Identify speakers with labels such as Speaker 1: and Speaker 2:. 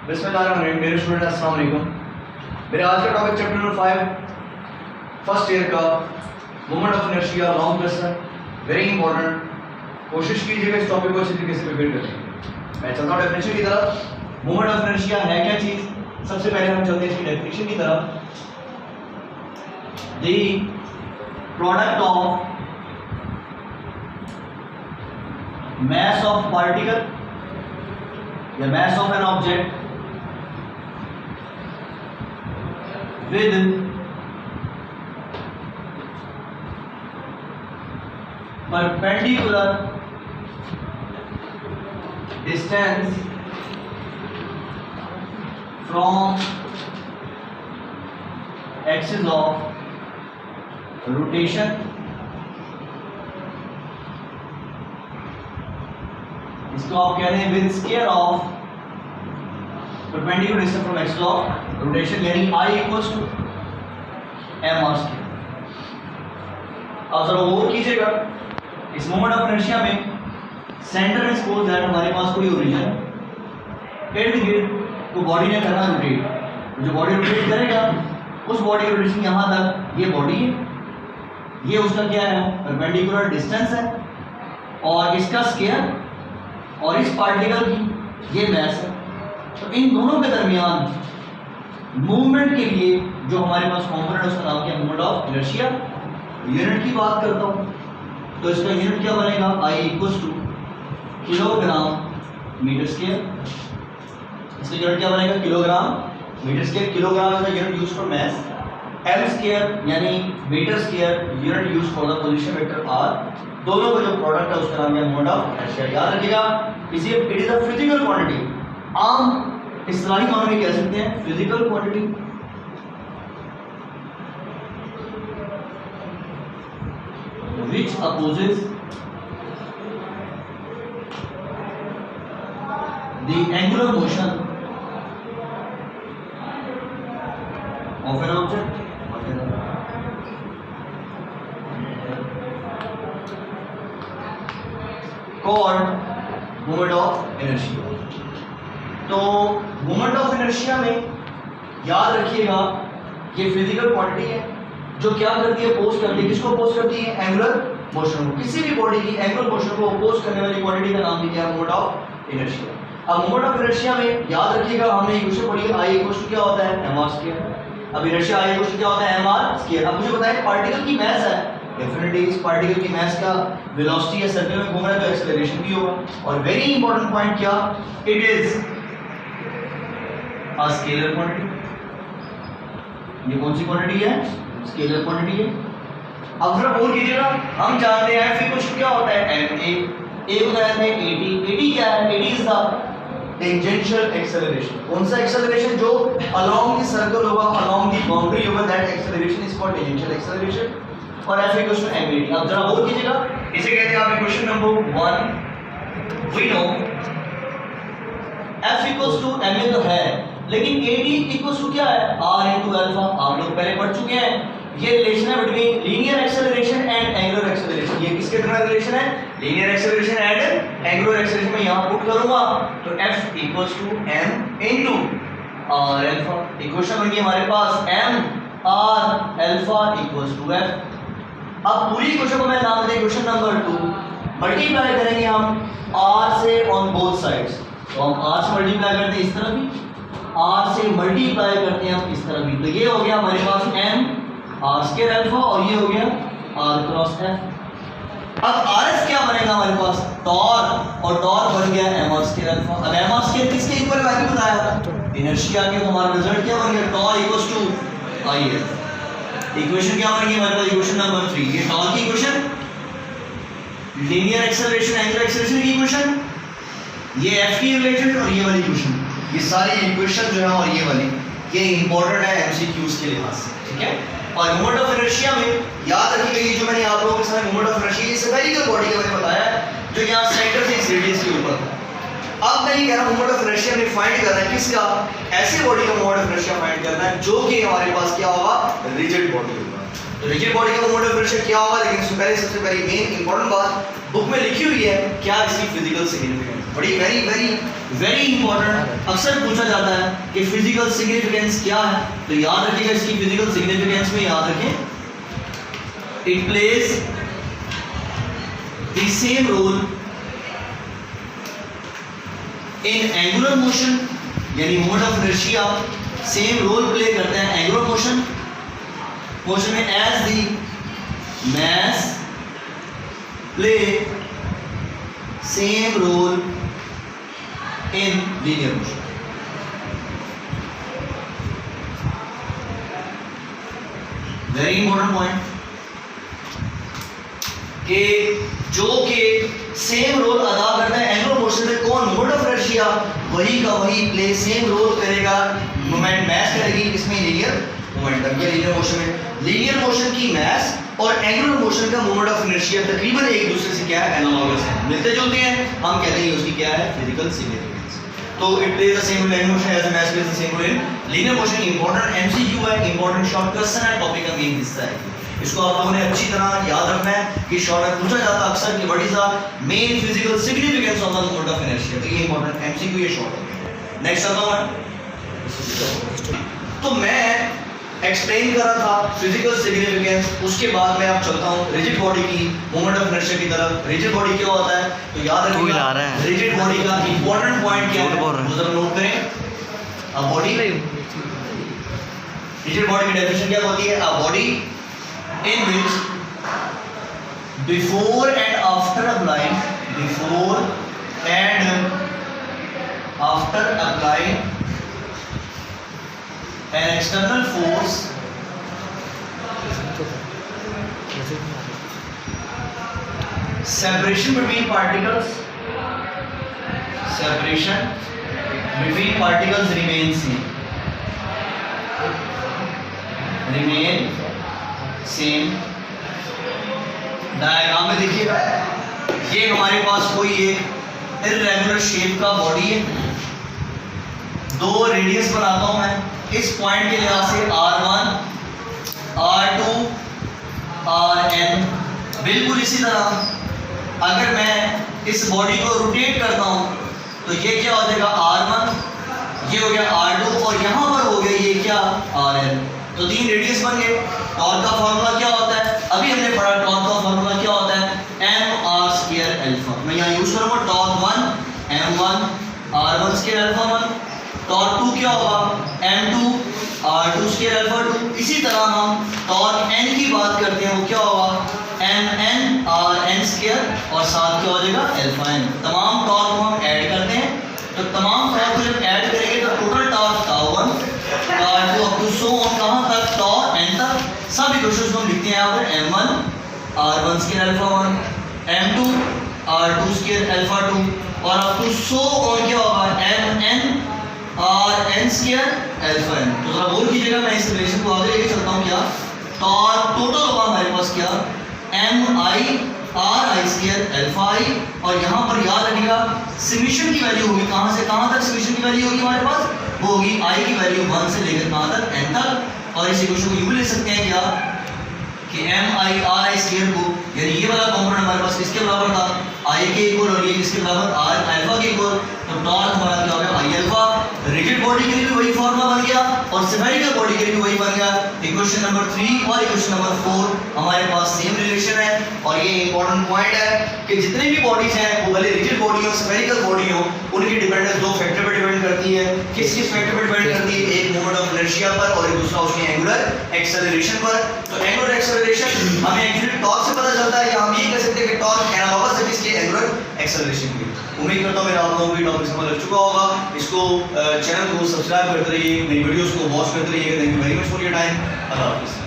Speaker 1: बिस्मिल्लाहिर्रहमानिर्रहीम। मेरे स्टूडेंट अस्सलाम वालेकुम। मेरे आज का topic chapter number 5 first year का moment of inertia long question, very important. कोशिश कीजिएगा इस टॉपिक को अच्छी तरीके से प्रिपेयर करने। मैं चलता हूँ डेफिनेशन की तरफ। मोमेंट ऑफ इनर्शिया है क्या चीज? सबसे पहले हम चलते हैं इसकी डेफिनेशन की तरफ। The product of mass of particle या mass of an object with perpendicular distance from axis of rotation, इसको आप कह रहे हैं with square of perpendicular distance from axis of rotation, यानी I equals to mr square. अब जरा गौर कीजिएगा, इस मोमेंट ऑफ इनर्शिया में सेंटर में सपोज दैट हमारे पास कोई ओरिजिन है, इर्द गिर्द तो बॉडी ने करना रोटेट, जो बॉडी रोटेट करेगा उस बॉडी की रोटेशन यहाँ तक, ये बॉडी है, ये उसका क्या है परपेंडिकुलर डिस्टेंस है, और इसका स्क्वायर और इस पार्टिकल की ये मैस है। तो इन दोनों के दरमियान मूवमेंट के लिए जो हमारे पास कंपोनेंट है उसका नाम क्या है मोमेंट ऑफ इनर्शिया। यूनिट की बात करता हूँ तो इसका यूनिट क्या बनेगा I equals to kilogram metre square. इसका यूनिट क्या बनेगा kilogram metre square. Kilogram is the unit used for mass. m square यानी metre square unit used for the position vector r। दोनों का जो प्रोडक्ट है उसका नाम है मोमेंट ऑफ इनर्शिया। याद रखिएगा, इसी it is a physical quantity. आम इस्लाही मानों में कह सकते हैं physical quantity. Which opposes the angular motion of an object called moment of inertia. तो मोमेंट ऑफ इनर्शिया में याद रखिएगा ये फिजिकल क्वांटिटी है जो क्या करती है, अपोज करती है। किसको अपोज करती है? एंगुलर मोशन को। किसी भी बॉडी की एंगुलर मोशन को अपोज करने वाली क्वांटिटी का नाम दिया है मोमेंट ऑफ इनर्शिया। अब मोमेंट ऑफ इनर्शिया में याद रखिएगा हमने इक्वेशन पढ़ी है, I इक्वल्स टू क्या होता है mr स्क्वायर। अब इनर्शिया I इक्वल्स टू क्या होता है mr स्क्वायर। अब मुझे बताएं पार्टिकल की मास है, डेफिनेटली इस पार्टिकल की मास का वेलोसिटी या सर्कल में घूम रहा है तो एक्सेलरेशन भी होगा। और वेरी इंपॉर्टेंट पॉइंट क्या, it is a scalar quantity. ये कौन सी क्वांटिटी है? स्केलर क्वांटिटी है। अब जरा बोल कीजिएगा, हम जानते हैं फिर कुछ क्या होता है ma, a होता है at क्या है? at is the tangential acceleration. कौन सा एक्सेलरेशन? जो अलोंग द सर्कल होगा, अलोंग द बाउंड्री होगा, that acceleration is called tangential acceleration. और f इक्वल्स टू ma। अब जरा और कीजिएगा, इसे कहते हैं आप equation number 1। We know f equals to ma तो है, लेकिन at इक्वल्स टू क्या है? r into alpha. आप लोग पहले पढ़ चुके हैं, ये रिलेशन है between linear acceleration and angular acceleration. ये किसके दरमियान रिलेशन है? Linear acceleration and angular acceleration. में यहां पुट करूंगा तो f equals to m into r alpha. Equation बन गई हमारे पास m r alpha equals to f। अब पूरी इक्वेशन को मैं नाम दें इक्वेशन नंबर 2। मल्टीप्लाई करेंगे हम r से ऑन बोथ साइड्स। तो हम r से मल्टीप्लाई करते हैं इस तरफ भी, r से मल्टीप्लाई करते हैं हम इस तरफ भी। तो ये हो गया हमारे पास m r स्क्वायर अल्फा और ये हो गया r क्रॉस f। अब rs क्या बनेगा हमारे पास? टॉर, और टॉर बन गया mr स्क्वायर अल्फा। अब mr स्क्वायर किसके इक्वल वैल्यू बताया था? इनर्शिया के। तो हमारा रिजल्ट क्या बन गया? Torque equals to if। Equation क्या बनेगी हमारे पास? Equation number 3। ये टॉर की equation, linear acceleration angular acceleration की इक्वेशन, ये f की रिलेशन और ये वाली इक्वेशन, ये सारी इक्वेशन जो है और ये वाली, ये इंपॉर्टेंट है एमसीक्यूज के लिहाज से, ठीक है। और मोमेंट ऑफ इनर्शिया में याद रखिएगा, ये जो मैंने आप लोगों के सामने moment of inertia spherical body के बारे में बताया है जो यहाँ सेंटर से इस रेडियस के ऊपर है। अब मैं ये कह रहा हूं मोमेंट ऑफ इनर्शिया में फाइंड करना है किसका? ऐसे बॉडी का मोमेंट ऑफ इनर्शिया फाइंड करना है जो कि हमारे पास क्या होगा? रिजिड बॉडी होगा। तो रिजिड बॉडी का मोमेंट ऑफ इनर्शिया क्या होगा? लेकिन सबसे पहले मेन इंपॉर्टेंट बात बुक में लिखी हुई है, क्या इसकी फिजिकल सिग्निफिकेंस बड़ी वेरी वेरी वेरी इंपॉर्टेंट, अक्सर पूछा जाता है कि फिजिकल सिग्निफिकेंस क्या है, तो याद रखिएगा इसकी फिजिकल सिग्निफिकेंस में याद रखें, it plays the same role in angular motion, यानी moment of inertia same role play करते हैं एंगुलर मोशन में as the mass play same role in linear motion. Very important point कि जो कि सेम रोल अदा करता है एंगुलर मोशन में, कौन? मोमेंट ऑफ इनर्शिया, वही का वही प्ले सेम रोल करेगा, मोमेंट मैस करेगी इसमें लीनियर मोमेंटम। ये लीनियर मोशन में लीनियर मोशन की मैस और एंगुलर मोशन का मोमेंट ऑफ इनर्शिया तकरीबन एक दूसरे से क्या है, एनालॉगस है, मिलते जुलते हैं, हम कहते हैं उसकी क्या है, फिजिकल सिग्निफिकेंस। तो it plays the same role in motion as mass plays the same role in linear motion. Important MCQ है, इंपॉर्टेंट शॉर्ट क्वेश्चन है, टॉपिक का मेन हिस्सा है, इसको आप लोगों ने अच्छी तरह याद रखना है कि शॉर्ट में पूछा जाता है अक्सर कि what is the main physical significance of the moment of inertia, तो ये इंपॉर्टेंट एमसीक्यू, ये शॉर्ट हो गया। नेक्स्ट आता हूं मैं, तो मैं एक्सप्लेन कर रहा था फिजिकल सिग्निफिकेंस, उसके बाद मैं अब चलता हूँ रिजिड बॉडी की मोमेंट ऑफ इनर्शिया की तरफ। रिजिड बॉडी क्या होता है, तो याद रखिएगा रिजिड बॉडी का इंपॉर्टेंट पॉइंट क्या है, वो जरा नोट करें। अ बॉडी, रिजिड बॉडी की डेफिनेशन क्या होती है, a body in which before and after applying an external force separation between particles remain same. Diagram में देखिएगा, ये हमारे पास कोई एक इररेगुलर शेप का बॉडी है, दो रेडियस बनाता हूं मैं इस पॉइंट के लिहाज से R1 R2 Rn। बिल्कुल इसी तरह अगर मैं इस बॉडी को रोटेट करता हूं तो ये क्या हो जाएगा, R1, ये हो गया R2 और यहां पर हो गया ये क्या, Rn। तो तीन रेडियस बन गए। टॉर्क का फार्मूला क्या होता है, अभी हमने पढ़ा, टॉर्क का फार्मूला क्या होता है, mr² अल्फा। मैं यहाँ यूज करूंगा torque 1 m1 r1² alpha 1, torque 2 क्या होगा, m2 r2² अल्फा 2। इसी तरह हम टॉर्क n की बात करते हैं, वो क्या होगा, mn rn² और साथ क्या हो जाएगा, अल्फा n। तमाम टॉर्क को हम ऐड करते हैं, तो तमाम टॉर्क को जब ऐड करेंगे तो total torque τ1 τ2 up to so on, कहां तक, टॉ n तक। सब इक्वेशंस को हम लिखते हैं यहाँ पर m1 r1² alpha 1, m2 r2² alpha 2 और अप टू सो ऑन क्या होगा, mn rn² अल्फा n। तो जरा गौर कीजिएगा, मैं इस रिलेशन को आगे लेके चलता हूँ। क्या टॉर्क टोटल होगा हमारे पास क्या, mi ri² अल्फा i, और यहाँ पर याद रखिएगा समेशन की वैल्यू होगी, कहाँ से कहाँ तक समेशन की वैल्यू होगी हमारे पास, वो होगी i की वैल्यू 1 से लेकर कहाँ तक, n तक। और इस इक्वेशन को यूं भी लिख सकते हैं क्या कि mi ri² को, यानी ये वाला कंपोनेंट हमारे पास किसके बराबर था, i के इक्वल, और ये किसके बराबर, r अल्फा के इक्वल। तो टॉर्क हमारा क्या हो गया, i अल्फा। रिजिड बॉडी के लिए भी वही फार्मूला बन गया और स्फेरिकल बॉडी के लिए भी वही बन गया। इक्वेशन नंबर 3 और इक्वेशन नंबर 4 हमारे पास सेम रिलेशन है। और ये इंपॉर्टेंट पॉइंट है कि जितनी भी बॉडीज हैं, वो भले रिजिड बॉडी हो स्फेरिकल बॉडी हो, उनकी डिपेंडेंस दो फैक्टर पर डिपेंड करती है। किस फैक्टर पर डिपेंड करती है, एक मोमेंट ऑफ इनर्शिया पर और एक दूसरा उसकी एंगुलर एक्सेलरेशन पर। तो एंगुलर एक्सेलरेशन हमें एक्चुअली टॉर्क से पता चलता है, या हम ये कह सकते हैं कि टॉर्क एनालॉगस है किसके, एंगुलर एक्सेलरेशन की। उम्मीद करता हूँ मेरा आप लोगों को टॉपिक समझ लग चुका होगा। इसको चैनल को सब्सक्राइब करते रहिए, मेरी वीडियोस को वॉच करते रहिएगा। Thank you very much for your time. अल्लाह हाफिज़।